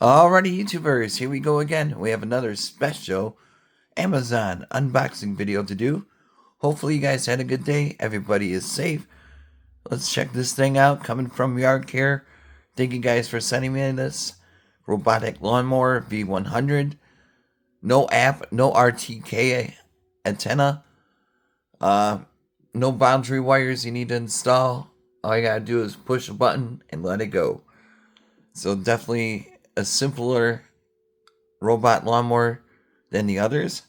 Alrighty, YouTubers, here we go again. We have another special Amazon unboxing video to do. Hopefully you guys had a good day. Everybody is safe. Let's check this thing out. Coming from Yardcare. Thank you guys for sending me this. Robotic Lawnmower V100. No app, no RTK antenna. No boundary wires you need to install. All you gotta do is push a button and let it go. So definitely a simpler robot lawnmower than the others.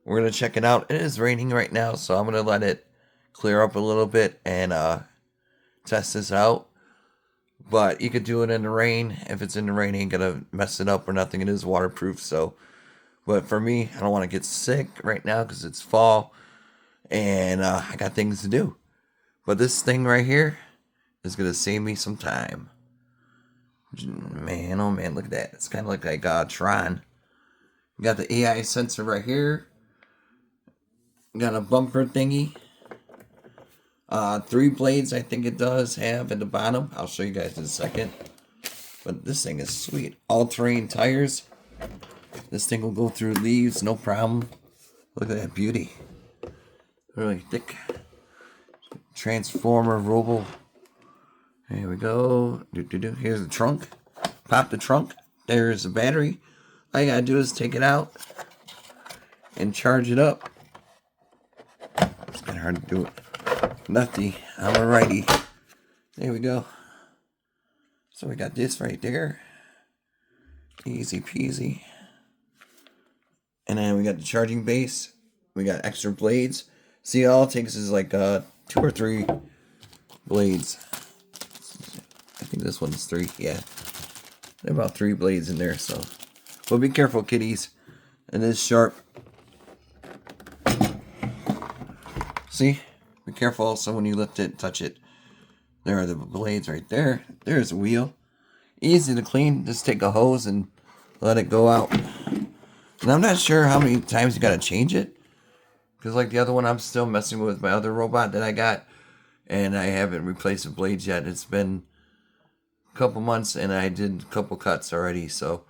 We're going to check it out. It is raining right now, so I'm going to let it clear up a little bit and test this out. But you could do it in the rain. If it's in the rain, ain't going to mess it up or nothing. It is waterproof, so. But for me, I don't want to get sick right now because it's fall and I got things to do. But this thing right here is going to save me some time. Man, oh man, look at that. It's kind of like Tron. You got the AI sensor right here. Got a bumper thingy. 3 blades I think it does have at the bottom. I'll show you guys in a second. But this thing is sweet. All-terrain tires. This thing will go through leaves, no problem. Look at that beauty. Really thick. Transformer Robo. Here we go. Here's the trunk. Pop the trunk. There's the battery. All you gotta do is take it out and charge it up. It's kind of hard to do it. Lefty, I'm a righty. There we go. So we got this right there. Easy peasy. And then we got the charging base. We got extra blades. See, all it takes is like 2 or 3 blades. I think this one's 3, yeah. There are about 3 blades in there, so. But be careful, kiddies. It is sharp. See? Be careful also when you lift it, touch it. There are the blades right there. There's a wheel. Easy to clean. Just take a hose and let it go out. And I'm not sure how many times you gotta change it. Because like the other one, I'm still messing with my other robot that I got. And I haven't replaced the blades yet. It's been couple months and I did a couple cuts already. So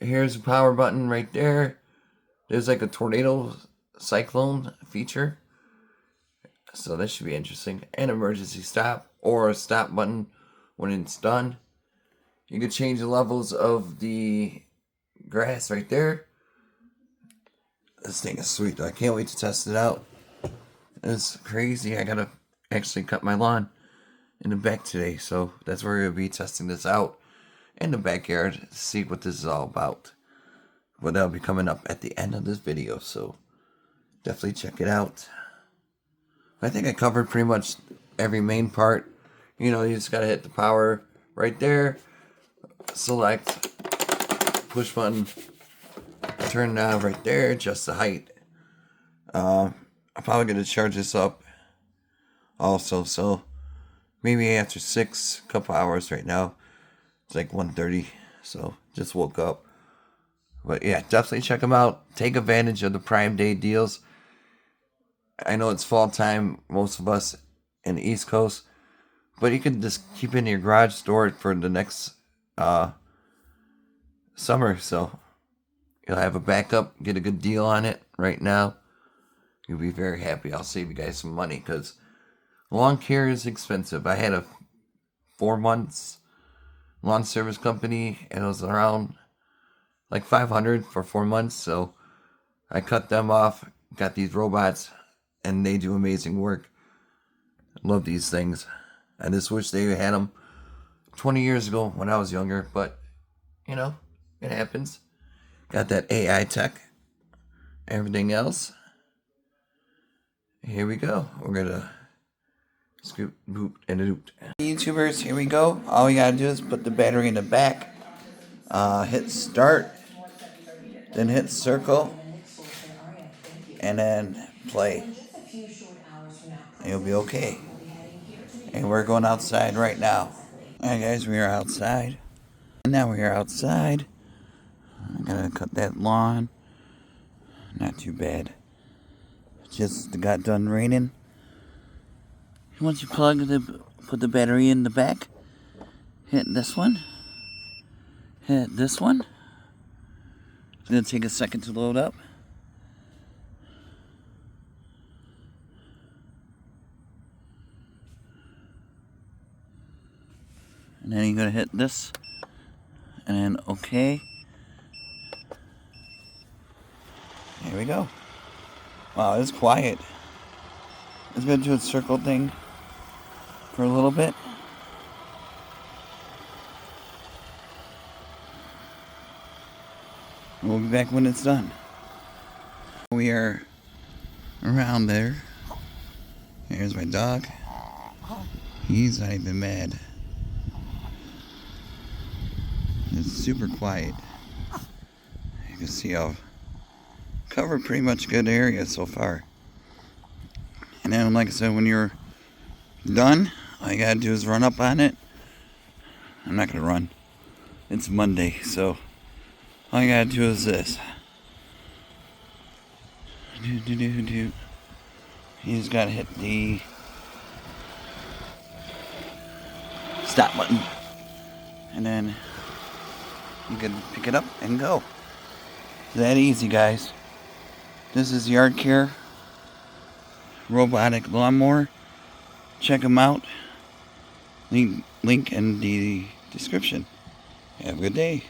here's the power button right there. There's like a tornado cyclone feature, so that should be interesting. An emergency stop or a stop button when it's done. You can change the levels of the grass right there. This thing is sweet. I can't wait to test it out. It's crazy. I gotta actually cut my lawn in the back today, so that's where we're going to be testing this out in the backyard to see what this is all about. But that'll be coming up at the end of this video, so definitely check it out. I think I covered pretty much every main part. You know, you just got to hit the power right there, select, push button, turn knob right there, adjust the height. I'm probably going to charge this up also, so maybe after 6 couple hours right now. It's like 1:30, so just woke up. But yeah, definitely check them out. Take advantage of the Prime Day deals. I know it's fall time, most of us in the East Coast, but you can just keep it in your garage, store it for the next summer. So you'll have a backup, get a good deal on it right now. You'll be very happy. I'll save you guys some money because lawn care is expensive. I had a 4 months lawn service company and it was around like $500 for 4 months. So I cut them off, got these robots, and they do amazing work. Love these things. I just wish they had them 20 years ago when I was younger, but you know, it happens. Got that AI tech. Everything else. Here we go. We're gonna scoop, boop, and a doot. YouTubers, here we go. All we gotta do is put the battery in the back, hit start, then hit circle, and then play. It'll be okay. And we're going outside right now. Alright guys, we are outside. And now we are outside. I'm gonna cut that lawn. Not too bad. Just got done raining. Once you put the battery in the back, hit this one, hit this one. It's going to take a second to load up. And then you're going to hit this. And then OK. Here we go. Wow, it's quiet. It's going to do its circle thing for a little bit. We'll be back when it's done. We are around there. Here's my dog. He's not even mad. It's super quiet. You can see I've covered pretty much good area so far. And then, like I said, when you're done, all you gotta do is run up on it. I'm not gonna run. It's Monday, so all you gotta do is this. You just gotta hit the stop button. And then you can pick it up and go. It's that easy, guys. This is Yardcare Robotic Lawnmower. Check them out. Link in the description. Have a good day.